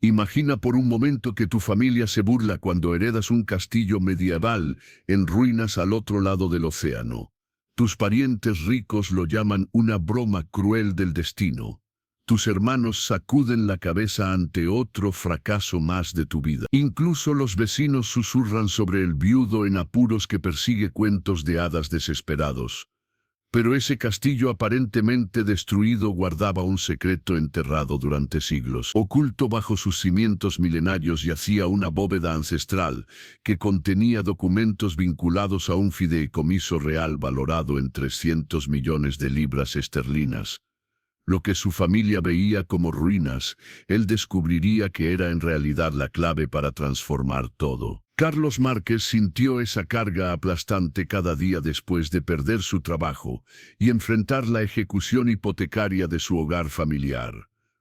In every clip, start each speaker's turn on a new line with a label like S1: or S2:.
S1: Imagina por un momento que tu familia se burla cuando heredas un castillo medieval en ruinas al otro lado del océano. Tus parientes ricos lo llaman una broma cruel del destino. Tus hermanos sacuden la cabeza ante otro fracaso más de tu vida. Incluso los vecinos susurran sobre el viudo en apuros que persigue cuentos de hadas desesperados. Pero ese castillo aparentemente destruido guardaba un secreto enterrado durante siglos. Oculto bajo sus cimientos milenarios yacía una bóveda ancestral que contenía documentos vinculados a un fideicomiso real valorado en 300 millones de libras esterlinas. Lo que su familia veía como ruinas, él descubriría que era en realidad la clave para transformar todo. Carlos Márquez sintió esa carga aplastante cada día después de perder su trabajo y enfrentar la ejecución hipotecaria de su hogar familiar.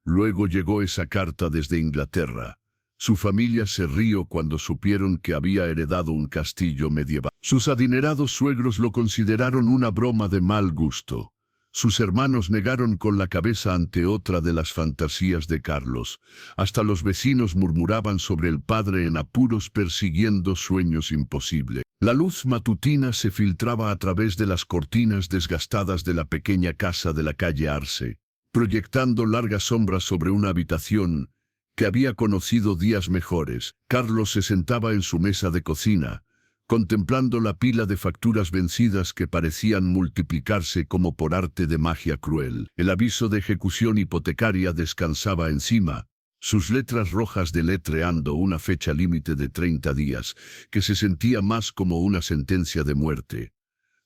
S1: Luego llegó esa carta desde Inglaterra. Su familia se rió cuando supieron que había heredado un castillo medieval. Sus adinerados suegros lo consideraron una broma de mal gusto. Sus hermanos negaron con la cabeza ante otra de las fantasías de Carlos. Hasta los vecinos murmuraban sobre el padre en apuros persiguiendo sueños imposibles. La luz matutina se filtraba a través de las cortinas desgastadas de la pequeña casa de la calle Arce, proyectando largas sombras sobre una habitación que había conocido días mejores. Carlos se sentaba en su mesa de cocina, contemplando la pila de facturas vencidas que parecían multiplicarse como por arte de magia cruel. El aviso de ejecución hipotecaria descansaba encima, sus letras rojas deletreando una fecha límite de 30 días, que se sentía más como una sentencia de muerte.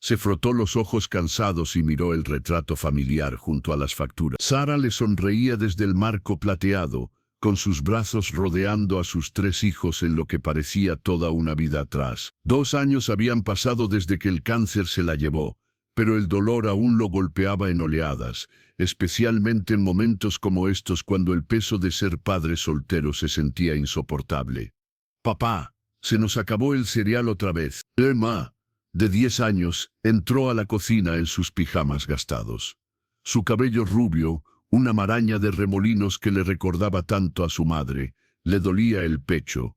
S1: Se frotó los ojos cansados y miró el retrato familiar junto a las facturas. Sara le sonreía desde el marco plateado, con sus brazos rodeando a sus 3 hijos en lo que parecía toda una vida atrás. 2 años habían pasado desde que el cáncer se la llevó, pero el dolor aún lo golpeaba en oleadas, especialmente en momentos como estos cuando el peso de ser padre soltero se sentía insoportable. «Papá, se nos acabó el cereal otra vez». Emma, de 10 años, entró a la cocina en sus pijamas gastados. Su cabello rubio, una maraña de remolinos que le recordaba tanto a su madre, le dolía el pecho.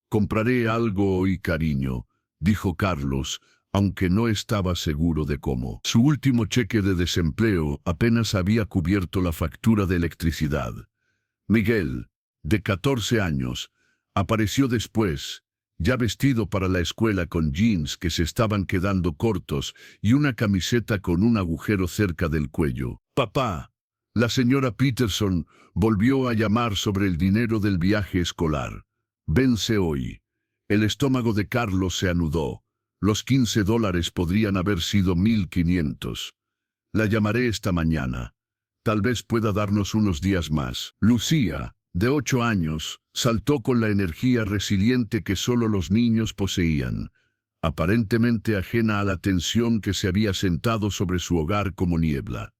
S1: «Compraré algo hoy, cariño», dijo Carlos, aunque no estaba seguro de cómo. Su último cheque de desempleo apenas había cubierto la factura de electricidad. Miguel, de 14 años, apareció después, ya vestido para la escuela con jeans que se estaban quedando cortos y una camiseta con un agujero cerca del cuello. «Papá». La señora Peterson volvió a llamar sobre el dinero del viaje escolar. «Vence hoy». El estómago de Carlos se anudó. Los $15 podrían haber sido 1.500. «La llamaré esta mañana. Tal vez pueda darnos unos días más». Lucía, de 8 años, saltó con la energía resiliente que solo los niños poseían, aparentemente ajena a la tensión que se había sentado sobre su hogar como niebla.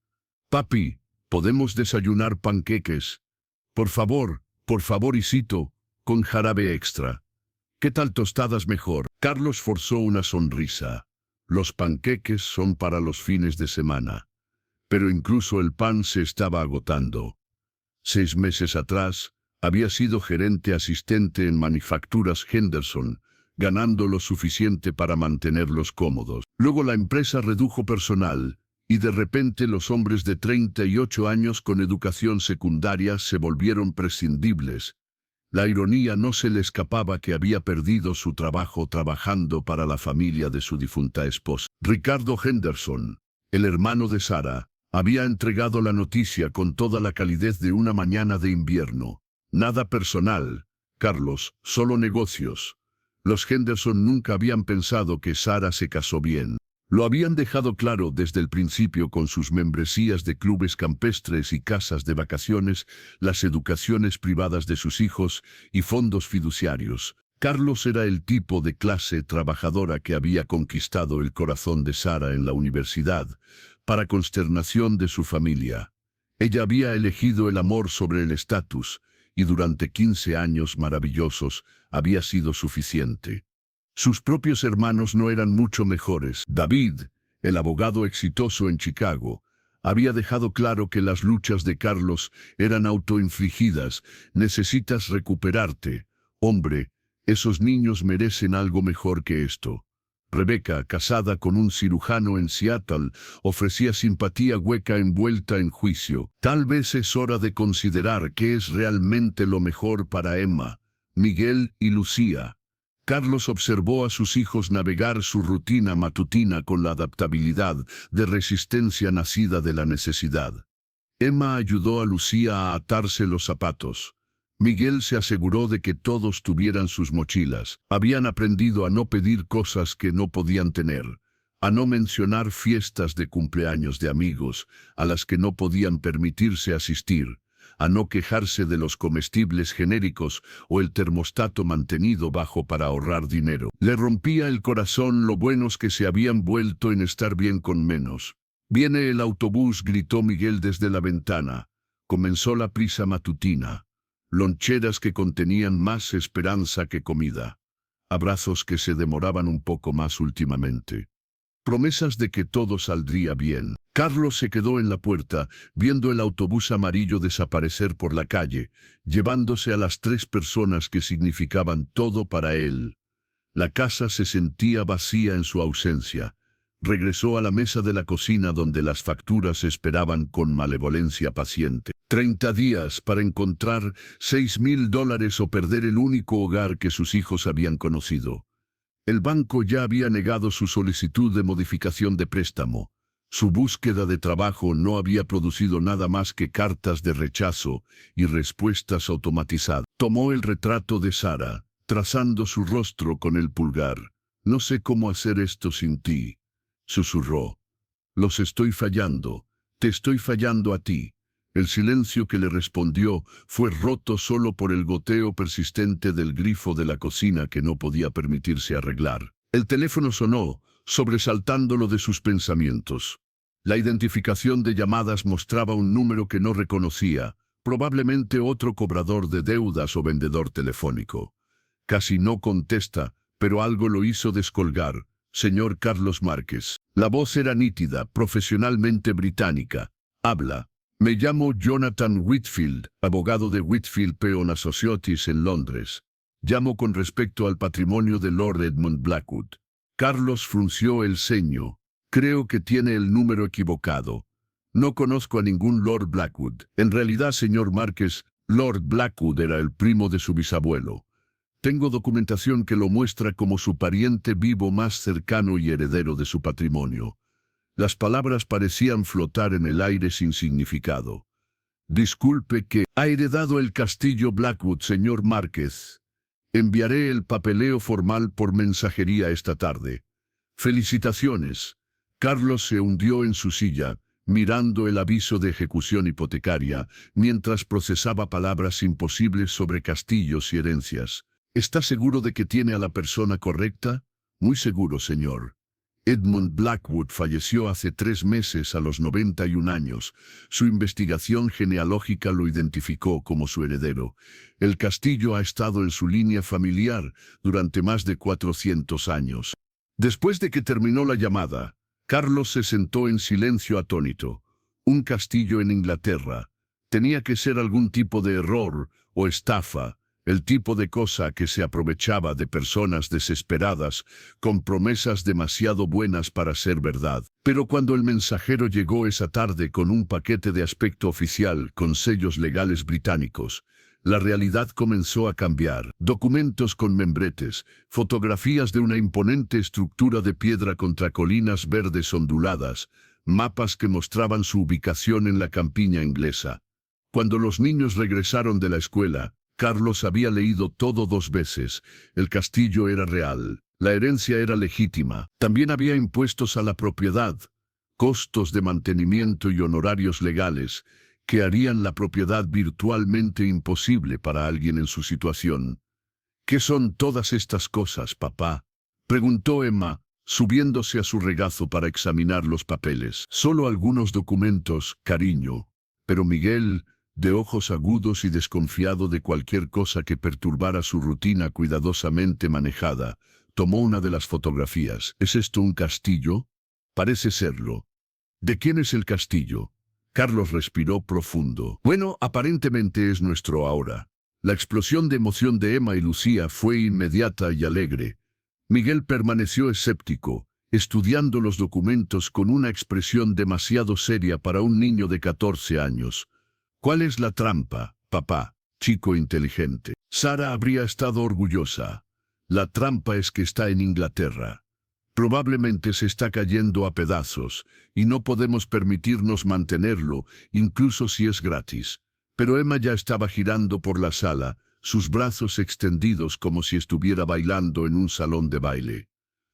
S1: «Papi, ¿podemos desayunar panqueques? Por favor, hijito, con jarabe extra. ¿Qué tal tostadas mejor?» Carlos forzó una sonrisa. Los panqueques son para los fines de semana. Pero incluso el pan se estaba agotando. 6 meses atrás, había sido gerente asistente en Manufacturas Henderson, ganando lo suficiente para mantenerlos cómodos. Luego la empresa redujo personal, y de repente los hombres de 38 años con educación secundaria se volvieron prescindibles. La ironía no se le escapaba que había perdido su trabajo trabajando para la familia de su difunta esposa. Ricardo Henderson, el hermano de Sara, había entregado la noticia con toda la calidez de una mañana de invierno. «Nada personal, Carlos, solo negocios». Los Henderson nunca habían pensado que Sara se casó bien. Lo habían dejado claro desde el principio con sus membresías de clubes campestres y casas de vacaciones, las educaciones privadas de sus hijos y fondos fiduciarios. Carlos era el tipo de clase trabajadora que había conquistado el corazón de Sara en la universidad, para consternación de su familia. Ella había elegido el amor sobre el estatus, y durante 15 años maravillosos había sido suficiente. Sus propios hermanos no eran mucho mejores. David, el abogado exitoso en Chicago, Había dejado claro que las luchas de Carlos eran autoinfligidas. Necesitas recuperarte. Hombre, esos niños merecen algo mejor que esto. Rebecca, casada con un cirujano en Seattle, ofrecía simpatía hueca envuelta en juicio. Tal vez es hora de considerar qué es realmente lo mejor para Emma, Miguel y Lucía. Carlos observó a sus hijos navegar su rutina matutina con la adaptabilidad de resistencia nacida de la necesidad. Emma ayudó a Lucía a atarse los zapatos. Miguel se aseguró de que todos tuvieran sus mochilas. Habían aprendido a no pedir cosas que no podían tener, a no mencionar fiestas de cumpleaños de amigos a las que no podían permitirse asistir, a no quejarse de los comestibles genéricos o el termostato mantenido bajo para ahorrar dinero. Le rompía el corazón lo buenos que se habían vuelto en estar bien con menos. «Viene el autobús», gritó Miguel desde la ventana. Comenzó la prisa matutina. Loncheras que contenían más esperanza que comida. Abrazos que se demoraban un poco más últimamente. Promesas de que todo saldría bien. Carlos se quedó en la puerta, viendo el autobús amarillo desaparecer por la calle, llevándose a las 3 personas que significaban todo para él. La casa se sentía vacía en su ausencia. Regresó a la mesa de la cocina donde las facturas esperaban con malevolencia paciente. 30 días para encontrar $6,000 o perder el único hogar que sus hijos habían conocido. El banco ya había negado su solicitud de modificación de préstamo. Su búsqueda de trabajo no había producido nada más que cartas de rechazo y respuestas automatizadas. Tomó el retrato de Sara, trazando su rostro con el pulgar. «No sé cómo hacer esto sin ti», susurró. «Los estoy fallando. Te estoy fallando a ti». El silencio que le respondió fue roto solo por el goteo persistente del grifo de la cocina que no podía permitirse arreglar. El teléfono sonó, sobresaltándolo de sus pensamientos. La identificación de llamadas mostraba un número que no reconocía, probablemente otro cobrador de deudas o vendedor telefónico. Casi no contesta, pero algo lo hizo descolgar. «Señor Carlos Márquez». La voz era nítida, profesionalmente británica. «Habla. Me llamo Jonathan Whitfield, abogado de Whitfield Peon Associates en Londres. Llamo con respecto al patrimonio de Lord Edmund Blackwood». Carlos frunció el ceño. «Creo que tiene el número equivocado. No conozco a ningún Lord Blackwood. En realidad, señor Márquez, Lord Blackwood era el primo de su bisabuelo. Tengo documentación que lo muestra como su pariente vivo más cercano y heredero de su patrimonio». Las palabras parecían flotar en el aire sin significado. «Disculpe que ha heredado el castillo Blackwood, señor Márquez. Enviaré el papeleo formal por mensajería esta tarde. Felicitaciones». Carlos se hundió en su silla, mirando el aviso de ejecución hipotecaria, mientras procesaba palabras imposibles sobre castillos y herencias. «¿Está seguro de que tiene a la persona correcta?» «Muy seguro, señor. Edmund Blackwood falleció hace 3 meses a los 91 años. Su investigación genealógica lo identificó como su heredero. El castillo ha estado en su línea familiar durante más de 400 años». Después de que terminó la llamada, Carlos se sentó en silencio atónito. Un castillo en Inglaterra. Tenía que ser algún tipo de error o estafa. El tipo de cosa que se aprovechaba de personas desesperadas, con promesas demasiado buenas para ser verdad. Pero cuando el mensajero llegó esa tarde con un paquete de aspecto oficial con sellos legales británicos, la realidad comenzó a cambiar. Documentos con membretes, fotografías de una imponente estructura de piedra contra colinas verdes onduladas, mapas que mostraban su ubicación en la campiña inglesa. Cuando los niños regresaron de la escuela, Carlos había leído todo 2 veces. El castillo era real. La herencia era legítima. También había impuestos a la propiedad, costos de mantenimiento y honorarios legales que harían la propiedad virtualmente imposible para alguien en su situación. «¿Qué son todas estas cosas, papá?», preguntó Emma, subiéndose a su regazo para examinar los papeles. «Solo algunos documentos, cariño». Pero Miguel, de ojos agudos y desconfiado de cualquier cosa que perturbara su rutina cuidadosamente manejada, tomó una de las fotografías. «¿Es esto un castillo?» «Parece serlo». ¿De quién es el castillo? Carlos respiró profundo. Bueno, aparentemente es nuestro ahora. La explosión de emoción de Emma y Lucía fue inmediata y alegre. Miguel permaneció escéptico, estudiando los documentos con una expresión demasiado seria para un niño de 14 años. ¿Cuál es la trampa, papá? Chico inteligente. Sara habría estado orgullosa. La trampa es que está en Inglaterra. Probablemente se está cayendo a pedazos, y no podemos permitirnos mantenerlo, incluso si es gratis. Pero Emma ya estaba girando por la sala, sus brazos extendidos como si estuviera bailando en un salón de baile.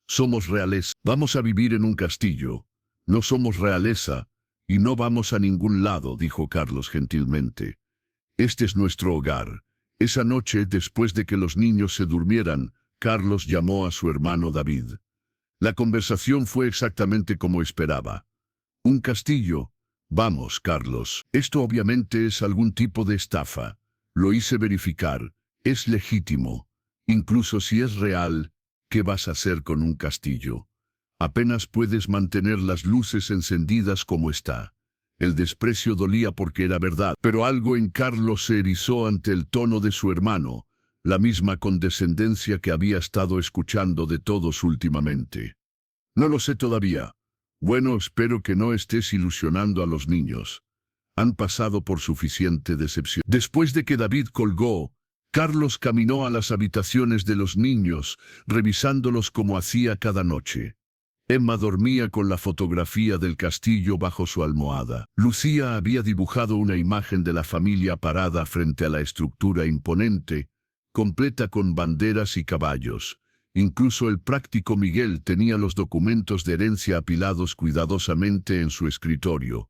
S1: Somos reales, vamos a vivir en un castillo. No somos realeza, y no vamos a ningún lado, dijo Carlos gentilmente. Este es nuestro hogar. Esa noche, después de que los niños se durmieran, Carlos llamó a su hermano David. La conversación fue exactamente como esperaba. ¿Un castillo? Vamos, Carlos. Esto obviamente es algún tipo de estafa. Lo hice verificar. Es legítimo. Incluso si es real, ¿qué vas a hacer con un castillo? Apenas puedes mantener las luces encendidas como está. El desprecio dolía porque era verdad, pero algo en Carlos se erizó ante el tono de su hermano, la misma condescendencia que había estado escuchando de todos últimamente. No lo sé todavía. Bueno, espero que no estés ilusionando a los niños. Han pasado por suficiente decepción. Después de que David colgó, Carlos caminó a las habitaciones de los niños, revisándolos como hacía cada noche. Emma dormía con la fotografía del castillo bajo su almohada. Lucía había dibujado una imagen de la familia parada frente a la estructura imponente, completa con banderas y caballos. Incluso el práctico Miguel tenía los documentos de herencia apilados cuidadosamente en su escritorio.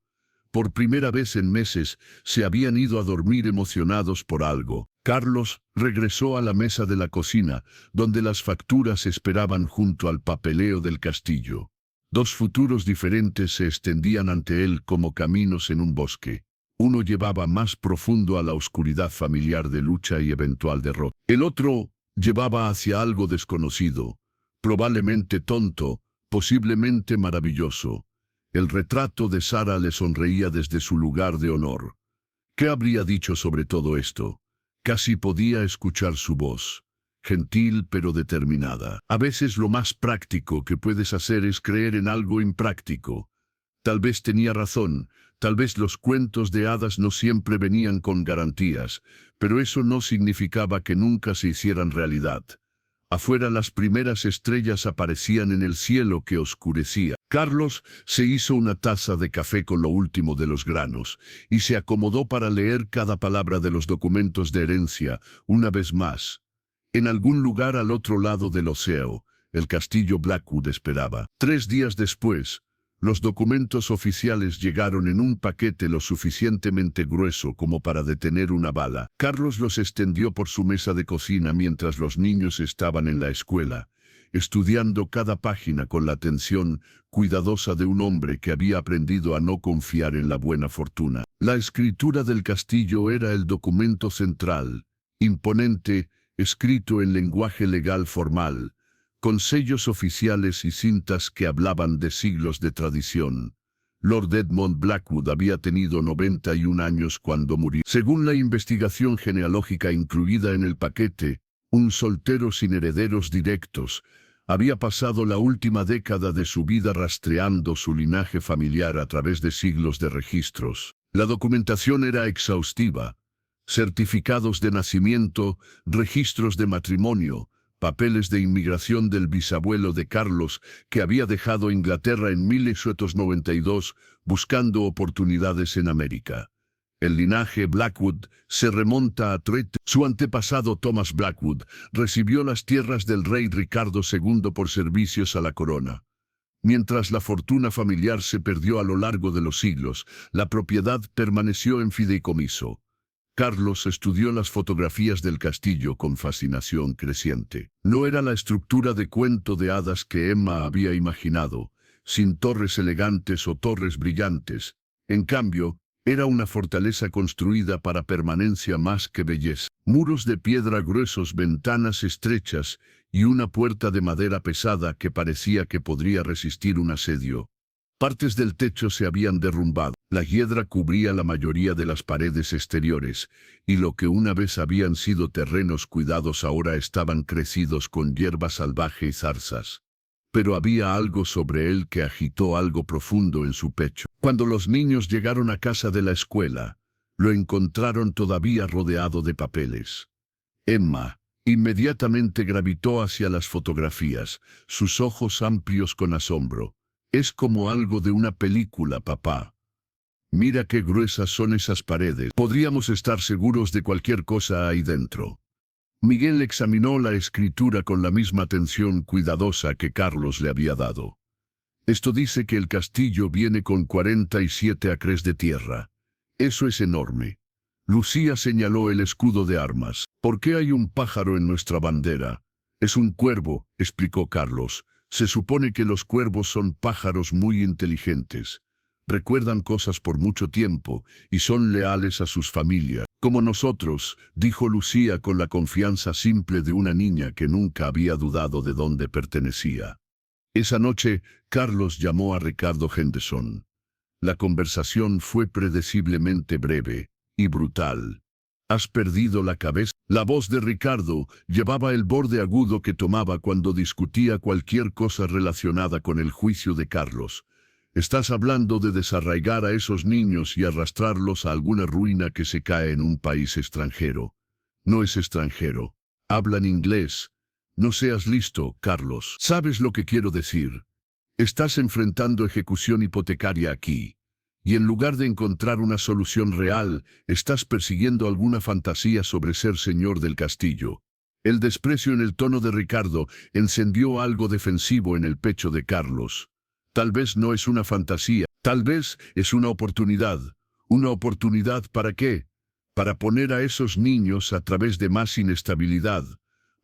S1: Por primera vez en meses, se habían ido a dormir emocionados por algo. Carlos regresó a la mesa de la cocina, donde las facturas esperaban junto al papeleo del castillo. Dos futuros diferentes se extendían ante él como caminos en un bosque. Uno llevaba más profundo a la oscuridad familiar de lucha y eventual derrota. El otro llevaba hacia algo desconocido, probablemente tonto, posiblemente maravilloso. El retrato de Sara le sonreía desde su lugar de honor. ¿Qué habría dicho sobre todo esto? Casi podía escuchar su voz, gentil pero determinada. A veces lo más práctico que puedes hacer es creer en algo impráctico. Tal vez tenía razón, tal vez los cuentos de hadas no siempre venían con garantías, pero eso no significaba que nunca se hicieran realidad. Afuera las primeras estrellas aparecían en el cielo que oscurecía. Carlos se hizo una taza de café con lo último de los granos y se acomodó para leer cada palabra de los documentos de herencia, una vez más. En algún lugar al otro lado del océano, el castillo Blackwood esperaba. 3 días después, los documentos oficiales llegaron en un paquete lo suficientemente grueso como para detener una bala. Carlos los extendió por su mesa de cocina mientras los niños estaban en la escuela, estudiando cada página con la atención cuidadosa de un hombre que había aprendido a no confiar en la buena fortuna. La escritura del castillo era el documento central, imponente, escrito en lenguaje legal formal, con sellos oficiales y cintas que hablaban de siglos de tradición. Lord Edmund Blackwood había tenido 91 años cuando murió. Según la investigación genealógica incluida en el paquete, un soltero sin herederos directos, había pasado la última década de su vida rastreando su linaje familiar a través de siglos de registros. La documentación era exhaustiva: certificados de nacimiento, registros de matrimonio, papeles de inmigración del bisabuelo de Carlos, que había dejado Inglaterra en 1892 buscando oportunidades en América. El linaje Blackwood se remonta a Tret. Su antepasado Thomas Blackwood recibió las tierras del rey Ricardo II por servicios a la corona. Mientras la fortuna familiar se perdió a lo largo de los siglos, la propiedad permaneció en fideicomiso. Carlos estudió las fotografías del castillo con fascinación creciente. No era la estructura de cuento de hadas que Emma había imaginado, sin torres elegantes o torres brillantes. En cambio, era una fortaleza construida para permanencia más que belleza. Muros de piedra gruesos, ventanas estrechas y una puerta de madera pesada que parecía que podría resistir un asedio. Partes del techo se habían derrumbado. La hiedra cubría la mayoría de las paredes exteriores, y lo que una vez habían sido terrenos cuidados ahora estaban crecidos con hierba salvaje y zarzas. Pero había algo sobre él que agitó algo profundo en su pecho. Cuando los niños llegaron a casa de la escuela, lo encontraron todavía rodeado de papeles. Emma inmediatamente gravitó hacia las fotografías, sus ojos amplios con asombro. «Es como algo de una película, papá. Mira qué gruesas son esas paredes. Podríamos estar seguros de cualquier cosa ahí dentro». Miguel examinó la escritura con la misma atención cuidadosa que Carlos le había dado. «Esto dice que el castillo viene con 47 acres de tierra. Eso es enorme». Lucía señaló el escudo de armas. «¿Por qué hay un pájaro en nuestra bandera?» «Es un cuervo», explicó Carlos. «Se supone que los cuervos son pájaros muy inteligentes. Recuerdan cosas por mucho tiempo y son leales a sus familias. Como nosotros», dijo Lucía con la confianza simple de una niña que nunca había dudado de dónde pertenecía. Esa noche, Carlos llamó a Ricardo Henderson. La conversación fue predeciblemente breve y brutal. «¿Has perdido la cabeza?» La voz de Ricardo llevaba el borde agudo que tomaba cuando discutía cualquier cosa relacionada con el juicio de Carlos. «Estás hablando de desarraigar a esos niños y arrastrarlos a alguna ruina que se cae en un país extranjero». «No es extranjero. Hablan inglés. No seas listo, Carlos. ¿Sabes lo que quiero decir? Estás enfrentando ejecución hipotecaria aquí. Y en lugar de encontrar una solución real, estás persiguiendo alguna fantasía sobre ser señor del castillo». El desprecio en el tono de Ricardo encendió algo defensivo en el pecho de Carlos. «Tal vez no es una fantasía, tal vez es una oportunidad». «¿Una oportunidad para qué?» «Para poner a esos niños a través de más inestabilidad,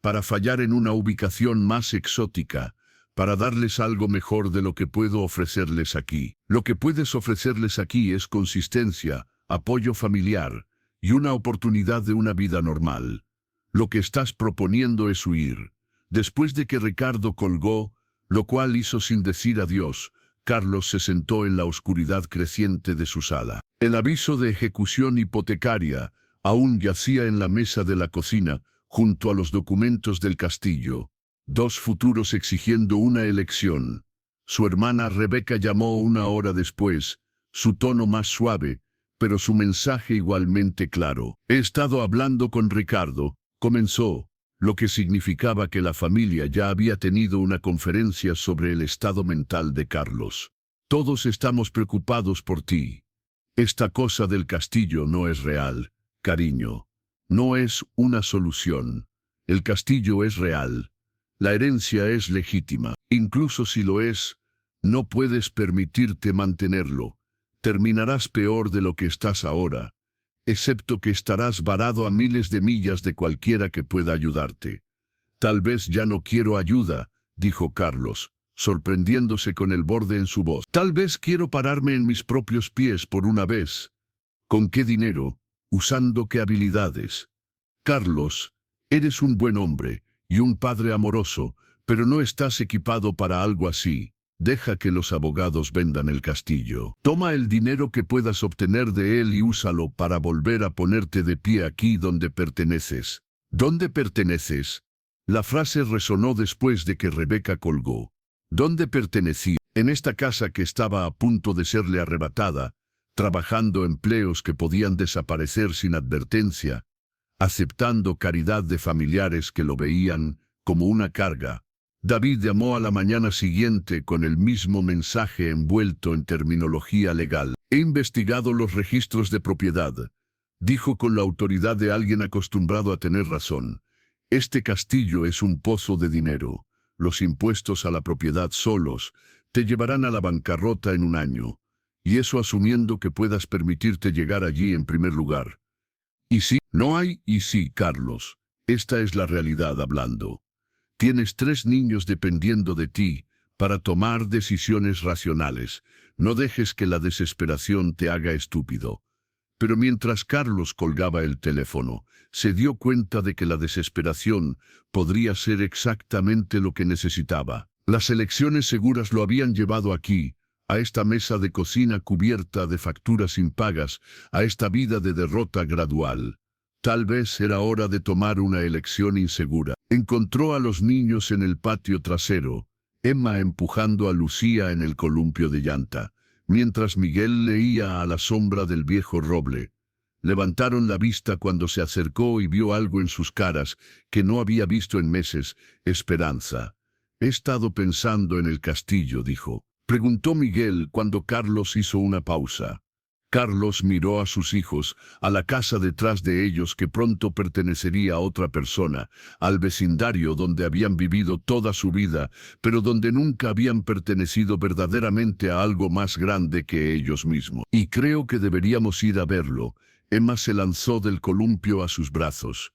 S1: para fallar en una ubicación más exótica, para darles algo mejor de lo que puedo ofrecerles aquí. Lo que puedes ofrecerles aquí es consistencia, apoyo familiar y una oportunidad de una vida normal. Lo que estás proponiendo es huir». Después de que Ricardo colgó, lo cual hizo sin decir adiós, Carlos se sentó en la oscuridad creciente de su sala. El aviso de ejecución hipotecaria aún yacía en la mesa de la cocina, junto a los documentos del castillo. Dos futuros exigiendo una elección. Su hermana Rebeca llamó una hora después, su tono más suave, pero su mensaje igualmente claro. «He estado hablando con Ricardo», comenzó, lo que significaba que la familia ya había tenido una conferencia sobre el estado mental de Carlos. «Todos estamos preocupados por ti. Esta cosa del castillo no es real, cariño. No es una solución. El castillo es real. La herencia es legítima. Incluso si lo es, no puedes permitirte mantenerlo. Terminarás peor de lo que estás ahora, excepto que estarás varado a miles de millas de cualquiera que pueda ayudarte». «Tal vez ya no quiero ayuda», dijo Carlos, sorprendiéndose con el borde en su voz. «Tal vez quiero pararme en mis propios pies por una vez». «¿Con qué dinero? ¿Usando qué habilidades?» «Carlos, eres un buen hombre y un padre amoroso, pero no estás equipado para algo así. Deja que los abogados vendan el castillo. Toma el dinero que puedas obtener de él y úsalo para volver a ponerte de pie aquí donde perteneces». «¿Dónde perteneces?» La frase resonó después de que Rebeca colgó. ¿Dónde pertenecía? En esta casa que estaba a punto de serle arrebatada, trabajando empleos que podían desaparecer sin advertencia, aceptando caridad de familiares que lo veían como una carga. David llamó a la mañana siguiente con el mismo mensaje envuelto en terminología legal. «He investigado los registros de propiedad», dijo con la autoridad de alguien acostumbrado a tener razón. «Este castillo es un pozo de dinero. Los impuestos a la propiedad solos te llevarán a la bancarrota en un año. Y eso asumiendo que puedas permitirte llegar allí en primer lugar». «¿Y sí?» «No hay y sí, Carlos. Esta es la realidad hablando. Tienes 3 niños dependiendo de ti para tomar decisiones racionales. No dejes que la desesperación te haga estúpido». Pero mientras Carlos colgaba el teléfono, se dio cuenta de que la desesperación podría ser exactamente lo que necesitaba. Las elecciones seguras lo habían llevado aquí, a esta mesa de cocina cubierta de facturas impagas, a esta vida de derrota gradual. Tal vez era hora de tomar una elección insegura. Encontró a los niños en el patio trasero, Emma empujando a Lucía en el columpio de llanta, mientras Miguel leía a la sombra del viejo roble. Levantaron la vista cuando se acercó y vio algo en sus caras que no había visto en meses: esperanza. «He estado pensando en el castillo», dijo. Preguntó Miguel cuando Carlos hizo una pausa. Carlos miró a sus hijos, a la casa detrás de ellos que pronto pertenecería a otra persona, al vecindario donde habían vivido toda su vida, pero donde nunca habían pertenecido verdaderamente a algo más grande que ellos mismos. «Y creo que deberíamos ir a verlo». Emma se lanzó del columpio a sus brazos.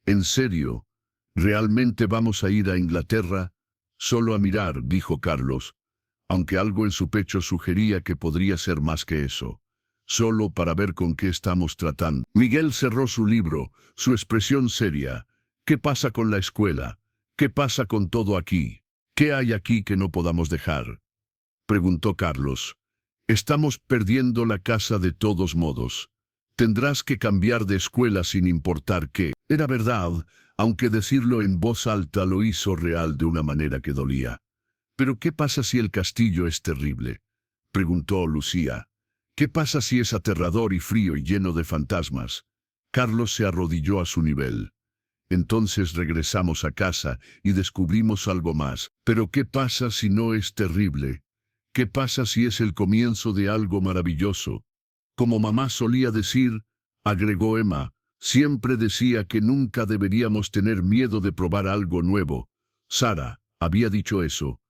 S1: «¿En serio? ¿Realmente vamos a ir a Inglaterra?» «Solo a mirar», dijo Carlos, aunque algo en su pecho sugería que podría ser más que eso. «Solo para ver con qué estamos tratando». Miguel cerró su libro, su expresión seria. «¿Qué pasa con la escuela? ¿Qué pasa con todo aquí? ¿Qué hay aquí que no podamos dejar?», preguntó Carlos. «Estamos perdiendo la casa de todos modos. Tendrás que cambiar de escuela sin importar qué». Era verdad, aunque decirlo en voz alta lo hizo real de una manera que dolía. «¿Pero qué pasa si el castillo es terrible?», preguntó Lucía. «¿Qué pasa si es aterrador y frío y lleno de fantasmas?». Carlos se arrodilló a su nivel. «Entonces regresamos a casa y descubrimos algo más. Pero ¿qué pasa si no es terrible? ¿Qué pasa si es el comienzo de algo maravilloso? Como mamá solía decir», agregó Emma, «siempre decía que nunca deberíamos tener miedo de probar algo nuevo». Sara había dicho eso.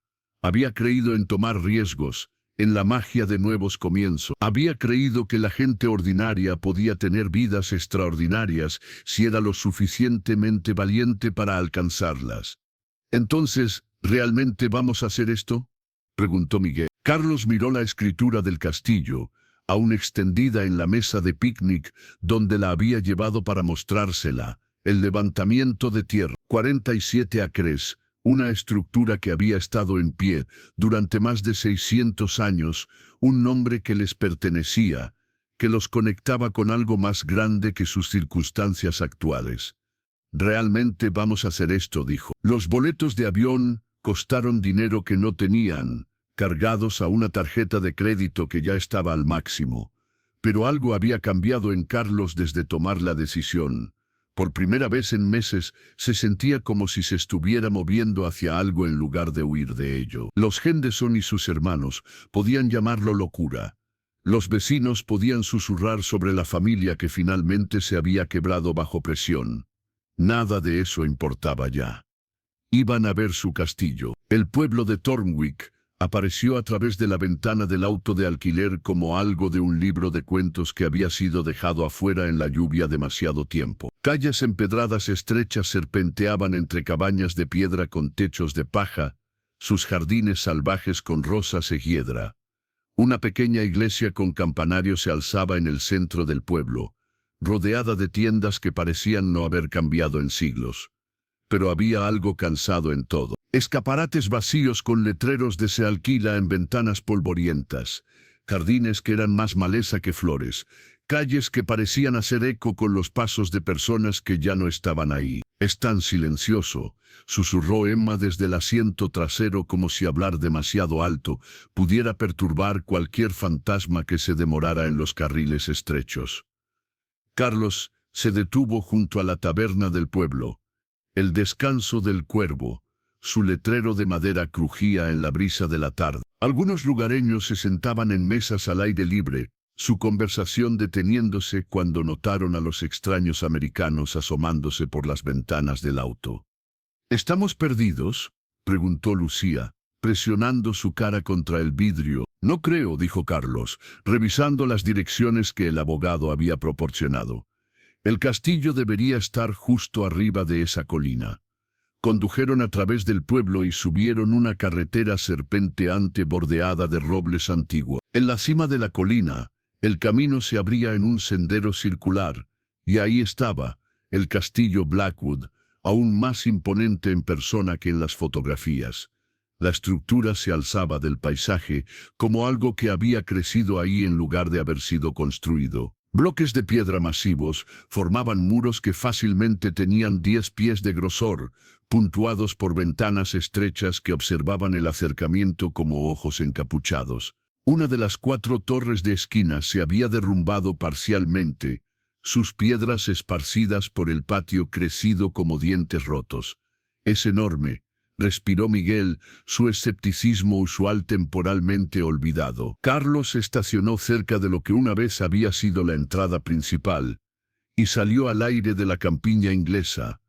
S1: Había creído en tomar riesgos, en la magia de nuevos comienzos. Había creído que la gente ordinaria podía tener vidas extraordinarias si era lo suficientemente valiente para alcanzarlas. «Entonces, ¿realmente vamos a hacer esto?», preguntó Miguel. Carlos miró la escritura del castillo, aún extendida en la mesa de picnic donde la había llevado para mostrársela. El levantamiento de tierra. 47 acres. Una estructura que había estado en pie durante más de 600 años, un nombre que les pertenecía, que los conectaba con algo más grande que sus circunstancias actuales. «Realmente vamos a hacer esto», dijo. Los boletos de avión costaron dinero que no tenían, cargados a una tarjeta de crédito que ya estaba al máximo. Pero algo había cambiado en Carlos desde tomar la decisión. Por primera vez en meses, se sentía como si se estuviera moviendo hacia algo en lugar de huir de ello. Los Henderson y sus hermanos podían llamarlo locura. Los vecinos podían susurrar sobre la familia que finalmente se había quebrado bajo presión. Nada de eso importaba ya. Iban a ver su castillo. El pueblo de Thornwick apareció a través de la ventana del auto de alquiler como algo de un libro de cuentos que había sido dejado afuera en la lluvia demasiado tiempo. Calles empedradas estrechas serpenteaban entre cabañas de piedra con techos de paja, sus jardines salvajes con rosas e hiedra. Una pequeña iglesia con campanario se alzaba en el centro del pueblo, rodeada de tiendas que parecían no haber cambiado en siglos. Pero había algo cansado en todo. Escaparates vacíos con letreros de «se alquila» en ventanas polvorientas, jardines que eran más maleza que flores, calles que parecían hacer eco con los pasos de personas que ya no estaban ahí. «Es tan silencioso», susurró Emma desde el asiento trasero, como si hablar demasiado alto pudiera perturbar cualquier fantasma que se demorara en los carriles estrechos. Carlos se detuvo junto a la taberna del pueblo. «El descanso del cuervo». Su letrero de madera crujía en la brisa de la tarde. Algunos lugareños se sentaban en mesas al aire libre, su conversación deteniéndose cuando notaron a los extraños americanos asomándose por las ventanas del auto. «¿Estamos perdidos?», preguntó Lucía, presionando su cara contra el vidrio. «No creo», dijo Carlos, revisando las direcciones que el abogado había proporcionado. «El castillo debería estar justo arriba de esa colina». Condujeron a través del pueblo y subieron una carretera serpenteante bordeada de robles antiguos. En la cima de la colina, el camino se abría en un sendero circular, y ahí estaba, el castillo Blackwood, aún más imponente en persona que en las fotografías. La estructura se alzaba del paisaje como algo que había crecido ahí en lugar de haber sido construido. Bloques de piedra masivos formaban muros que fácilmente tenían 10 pies de grosor, puntuados por ventanas estrechas que observaban el acercamiento como ojos encapuchados. Una de las 4 torres de esquina se había derrumbado parcialmente, sus piedras esparcidas por el patio crecido como dientes rotos. «Es enorme», respiró Miguel, su escepticismo usual temporalmente olvidado. Carlos estacionó cerca de lo que una vez había sido la entrada principal y salió al aire de la campiña inglesa.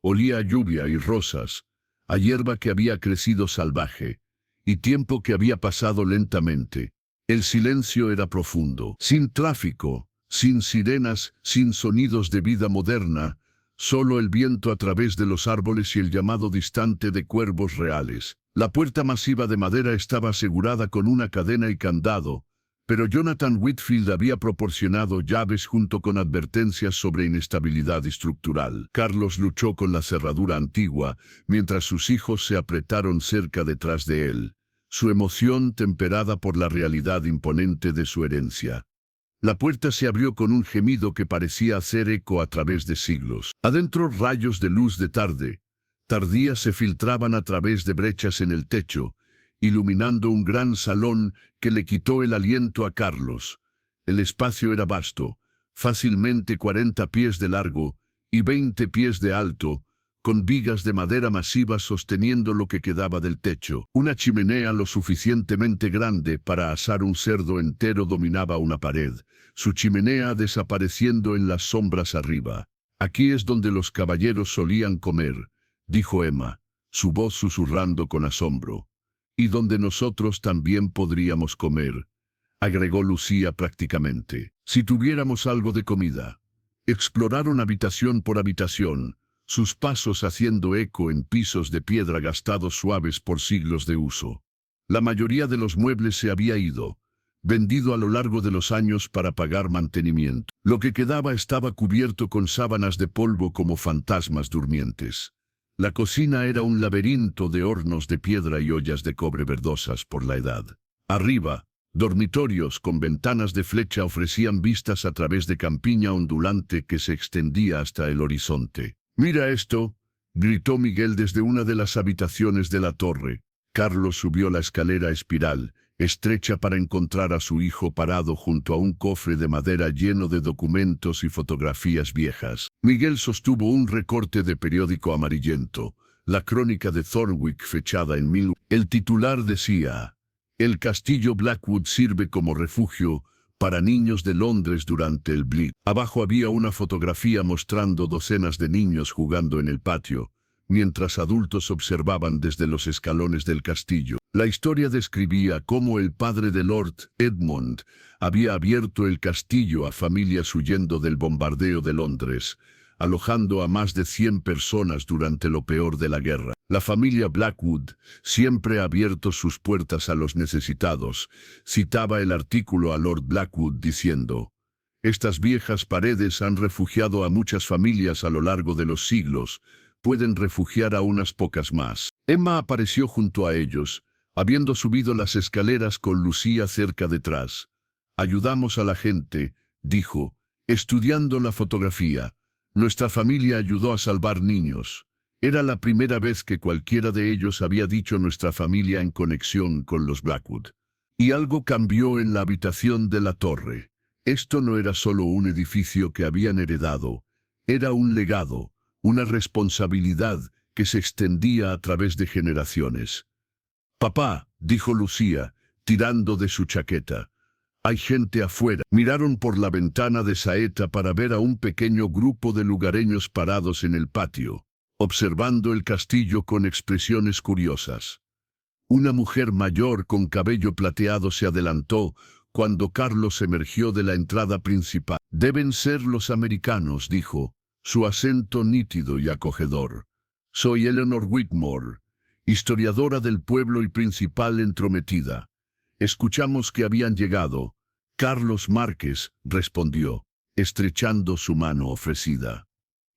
S1: Olía a lluvia y rosas, a hierba que había crecido salvaje, y tiempo que había pasado lentamente. El silencio era profundo, sin tráfico, sin sirenas, sin sonidos de vida moderna, solo el viento a través de los árboles y el llamado distante de cuervos reales. La puerta masiva de madera estaba asegurada con una cadena y candado, pero Jonathan Whitfield había proporcionado llaves junto con advertencias sobre inestabilidad estructural. Carlos luchó con la cerradura antigua, mientras sus hijos se apretaron cerca detrás de él, su emoción temperada por la realidad imponente de su herencia. La puerta se abrió con un gemido que parecía hacer eco a través de siglos. Adentro rayos de luz de tarde, tardía se filtraban a través de brechas en el techo, iluminando un gran salón que le quitó el aliento a Carlos. El espacio era vasto, fácilmente 40 pies de largo y 20 pies de alto, con vigas de madera masivas sosteniendo lo que quedaba del techo. Una chimenea lo suficientemente grande para asar un cerdo entero dominaba una pared, su chimenea desapareciendo en las sombras arriba. «Aquí es donde los caballeros solían comer», dijo Emma, su voz susurrando con asombro. «Y donde nosotros también podríamos comer», agregó Lucía prácticamente. «Si tuviéramos algo de comida». Exploraron habitación por habitación, sus pasos haciendo eco en pisos de piedra gastados suaves por siglos de uso. La mayoría de los muebles se había ido, vendido a lo largo de los años para pagar mantenimiento. Lo que quedaba estaba cubierto con sábanas de polvo como fantasmas durmientes. La cocina era un laberinto de hornos de piedra y ollas de cobre verdosas por la edad. Arriba, dormitorios con ventanas de flecha ofrecían vistas a través de campiña ondulante que se extendía hasta el horizonte. «Mira esto», gritó Miguel desde una de las habitaciones de la torre. Carlos subió la escalera espiral, estrecha para encontrar a su hijo parado junto a un cofre de madera lleno de documentos y fotografías viejas. Miguel sostuvo un recorte de periódico amarillento, la crónica de Thornwick fechada en 1000. El titular decía: «El castillo Blackwood sirve como refugio para niños de Londres durante el Blitz». Abajo había una fotografía mostrando docenas de niños jugando en el patio, mientras adultos observaban desde los escalones del castillo. La historia describía cómo el padre de Lord Edmund había abierto el castillo a familias huyendo del bombardeo de Londres, alojando a más de 100 personas durante lo peor de la guerra. La familia Blackwood siempre ha abierto sus puertas a los necesitados, citaba el artículo a Lord Blackwood diciendo: «Estas viejas paredes han refugiado a muchas familias a lo largo de los siglos, pueden refugiar a unas pocas más». Emma apareció junto a ellos, habiendo subido las escaleras con Lucía cerca detrás. «Ayudamos a la gente», dijo, estudiando la fotografía. «Nuestra familia ayudó a salvar niños». Era la primera vez que cualquiera de ellos había dicho «nuestra familia» en conexión con los Blackwood. Y algo cambió en la habitación de la torre. Esto no era solo un edificio que habían heredado, era un legado, una responsabilidad que se extendía a través de generaciones. «Papá», dijo Lucía, tirando de su chaqueta, «hay gente afuera». Miraron por la ventana de saeta para ver a un pequeño grupo de lugareños parados en el patio, observando el castillo con expresiones curiosas. Una mujer mayor con cabello plateado se adelantó cuando Carlos emergió de la entrada principal. «Deben ser los americanos», dijo, su acento nítido y acogedor. «Soy Eleanor Whitmore, historiadora del pueblo y principal entrometida. Escuchamos que habían llegado». «Carlos Márquez», respondió, estrechando su mano ofrecida.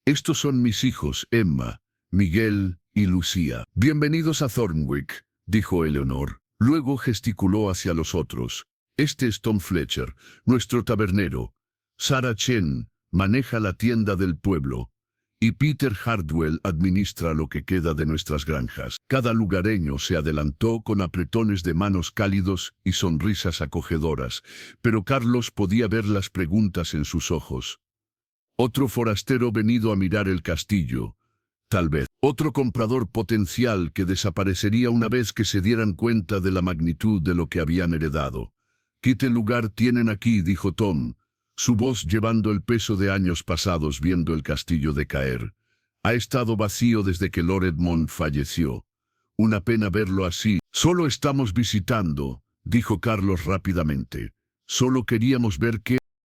S1: «Estos son mis hijos, Emma, Miguel y Lucía». «Bienvenidos a Thornwick», dijo Eleonor. Luego gesticuló hacia los otros. Este es Tom Fletcher, nuestro tabernero. Sarah Chen maneja la tienda del pueblo. Y Peter Hardwell administra lo que queda de nuestras granjas. Cada lugareño se adelantó con apretones de manos cálidos y sonrisas acogedoras, pero Carlos podía ver las preguntas en sus ojos. Otro forastero venido a mirar el castillo. Tal vez. Otro comprador potencial que desaparecería una vez que se dieran cuenta de la magnitud de lo que habían heredado. ¿Qué lugar tienen aquí?, dijo Tom, su voz llevando el peso de años pasados viendo el castillo decaer. Ha estado vacío desde que Lord Edmond falleció. Una pena verlo así. Solo estamos visitando, dijo Carlos rápidamente. Solo queríamos ver qué